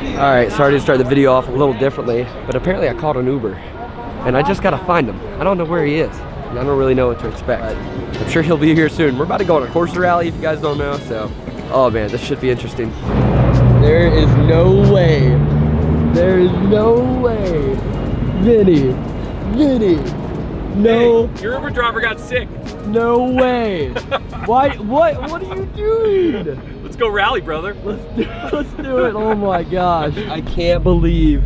All right, sorry to start the video off a little differently, but apparently I called an Uber, and I just gotta find him. I don't know where he is, and I don't really know what to expect. I'm sure he'll be here soon. We're about to go on a CORSA rally, if you guys don't know, so. Oh man, this should be interesting. There is no way. There is no way. Vinny. No. Hey, your Uber driver got sick. No way. Why? What are you doing? Let's go rally, brother. Let's do it. Oh my gosh. I can't believe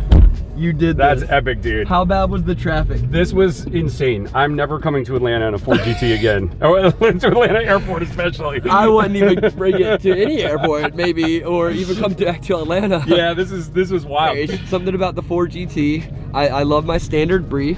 you did this. That's epic, dude. How bad was the traffic? This was insane. I'm never coming to Atlanta in a Ford GT again. Or to Atlanta airport especially. I wouldn't even bring it to any airport, maybe, or even come back to Atlanta. Yeah, this was wild. There's something about the Ford GT. I love my standard brief.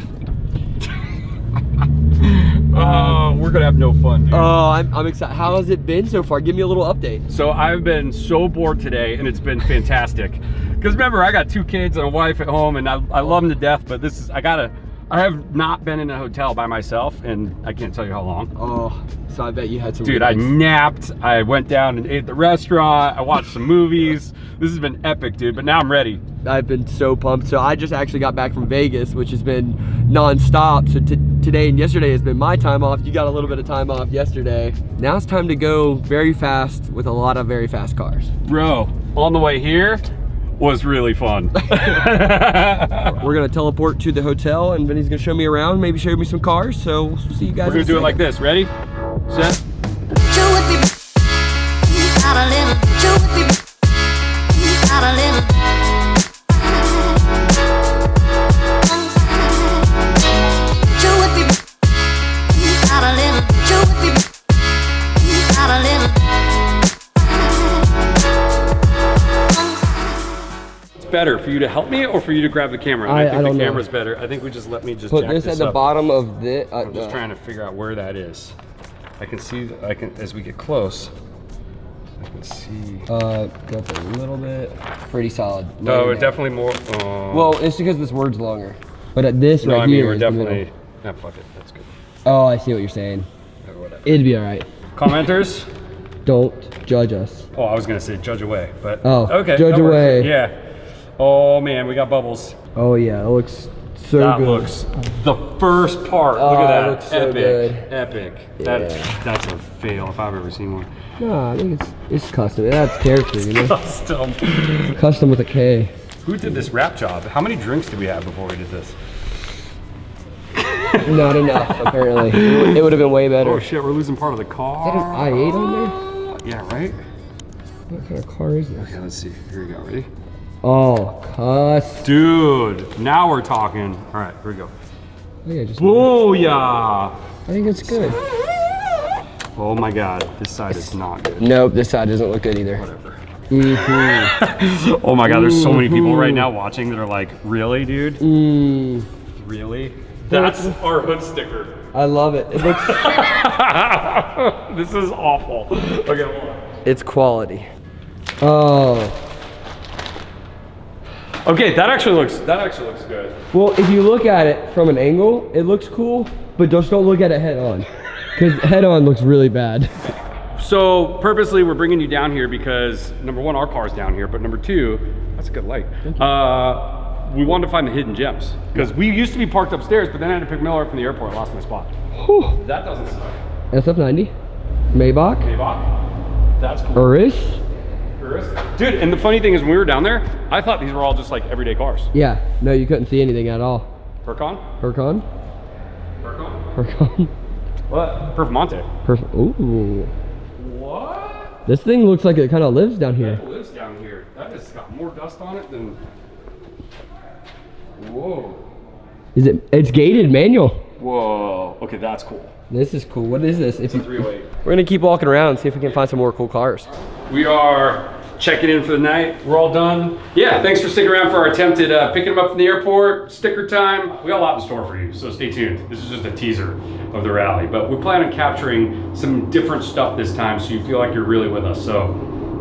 Oh, we're gonna have no fun, dude. Oh, I'm excited. How has it been so far? Give me a little update. So I've been so bored today, and it's been fantastic. Because remember, I got 2 kids and a wife at home, and I love them to death. But this is I have not been in a hotel by myself, and I can't tell you how long. Oh, so I bet you had some. Dude, I napped. I went down and ate at the restaurant. I watched some movies. This has been epic, dude. But now I'm ready. I've been so pumped. So I just actually got back from Vegas, which has been non-stop. So today and yesterday has been my time off. You got a little bit of time off yesterday. Now it's time to go very fast with a lot of very fast cars. Bro, on the way here was really fun. We're gonna teleport to the hotel, and Vinny's gonna show me around, maybe show me some cars. So we'll see you guys. We're gonna do it like this. Ready? Set. Better for you to help me or for you to grab the camera? I think the camera's better. I think we just let me just put this at the bottom of the. I'm just trying to figure out where that is. I can see. As we get close. I can see. That's a little bit. Pretty solid. No, it's definitely more. Well, it's because this word's longer. But at this no, right I mean, here, we're definitely. Nah, fuck it. That's good. Oh, I see what you're saying. Whatever. It'd be all right. Commenters. Don't judge us. Oh, I was gonna say judge away, but okay. Judge away. Yeah. Oh man, we got bubbles. Oh yeah, it looks so that good. That looks the first part. Look at that. It looks so epic. Good. Epic. Yeah. That's a fail if I've ever seen one. No, I think it's custom. That's character, you know. Custom. Custom with a K. Who did this wrap job? How many drinks did we have before we did this? Not enough, apparently. It would have been way better. Oh shit, we're losing part of the car. Is that an i8 on there? Yeah, right? What kind of car is this? Okay, let's see. Here we go. Ready? Oh, cuss. Dude, now we're talking. All right, here we go. Oh, yeah, just booyah! I think it's good. Oh my god, this side is not good. Nope, this side doesn't look good either. Whatever. Mm-hmm. Oh my god, there's so many people right now watching that are like, really, dude? Really? That's our hood sticker. I love it. It looks. This is awful. Okay, hold on. It's quality. Oh. Okay, that actually looks good. Well, if you look at it from an angle, it looks cool, but just don't look at it head on, because head on looks really bad. So purposely, we're bringing you down here because number one, our car's down here, but number two, that's a good light. We wanted to find the hidden gems because we used to be parked upstairs, but then I had to pick Miller up from the airport. I lost my spot. Whew. That doesn't suck. SF90, Maybach. That's cool. Urus. Dude, and the funny thing is when we were down there, I thought these were all just like everyday cars. Yeah, no, you couldn't see anything at all. Huracan? What? Performante. Ooh. What? This thing looks like it kind of lives down here. It lives down here. That has got more dust on it than... Whoa. It's gated manual. Whoa. Okay, that's cool. This is cool. What is this? It's a 308. We're gonna keep walking around and see if we can find some more cool cars. We are checking in for the night. We're all done. Yeah, thanks for sticking around for our attempt at picking them up from the airport. Sticker time. We got a lot in store for you, so stay tuned. This is just a teaser of the rally, but we plan on capturing some different stuff this time so you feel like you're really with us. So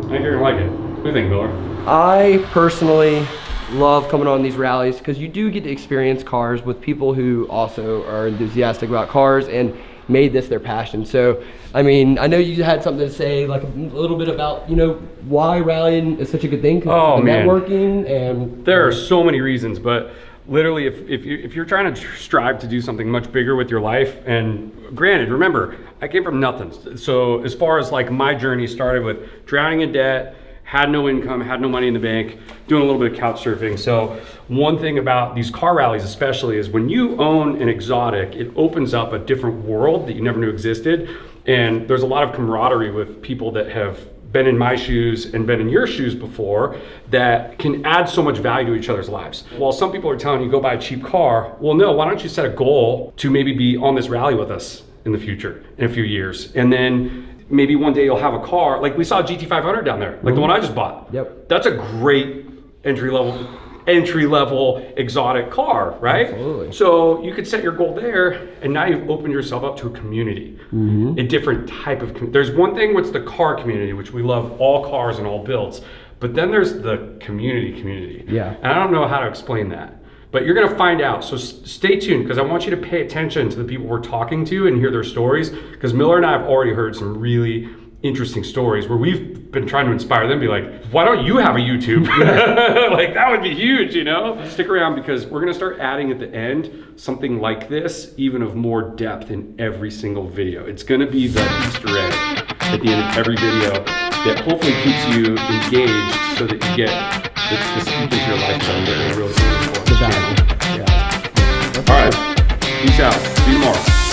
I think you're gonna like it. What do you think, Miller? I personally love coming on these rallies because you do get to experience cars with people who also are enthusiastic about cars, and made this their passion. So, I mean, I know you had something to say, like a little bit about, you know, why rallying is such a good thing. Oh, man. Networking and... There are so many reasons, but literally if you're trying to strive to do something much bigger with your life, and granted, remember, I came from nothing. So as far as like my journey started with drowning in debt, had no income, had no money in the bank, doing a little bit of couch surfing. So one thing about these car rallies especially is when you own an exotic, it opens up a different world that you never knew existed. And there's a lot of camaraderie with people that have been in my shoes and been in your shoes before that can add so much value to each other's lives. While some people are telling you go buy a cheap car, well, no, why don't you set a goal to maybe be on this rally with us in the future, in a few years. And then maybe one day you'll have a car, like we saw a GT500 down there, like the one I just bought. Yep. That's a great entry level exotic car, right? Absolutely. So you could set your goal there, and now you've opened yourself up to a community, a different type of there's one thing with the car community, which we love all cars and all builds, but then there's the community. Yeah. And I don't know how to explain that, but you're gonna find out. So stay tuned, because I want you to pay attention to the people we're talking to and hear their stories, because Miller and I have already heard some really interesting stories where we've been trying to inspire them, be like, why don't you have a YouTube? Like, that would be huge, you know? Stick around, because we're gonna start adding at the end something like this, even of more depth in every single video. It's gonna be the Easter egg at the end of every video that hopefully keeps you engaged so that you get the speak into your life that I'm really looking for. Yeah. All right, peace out, see you tomorrow.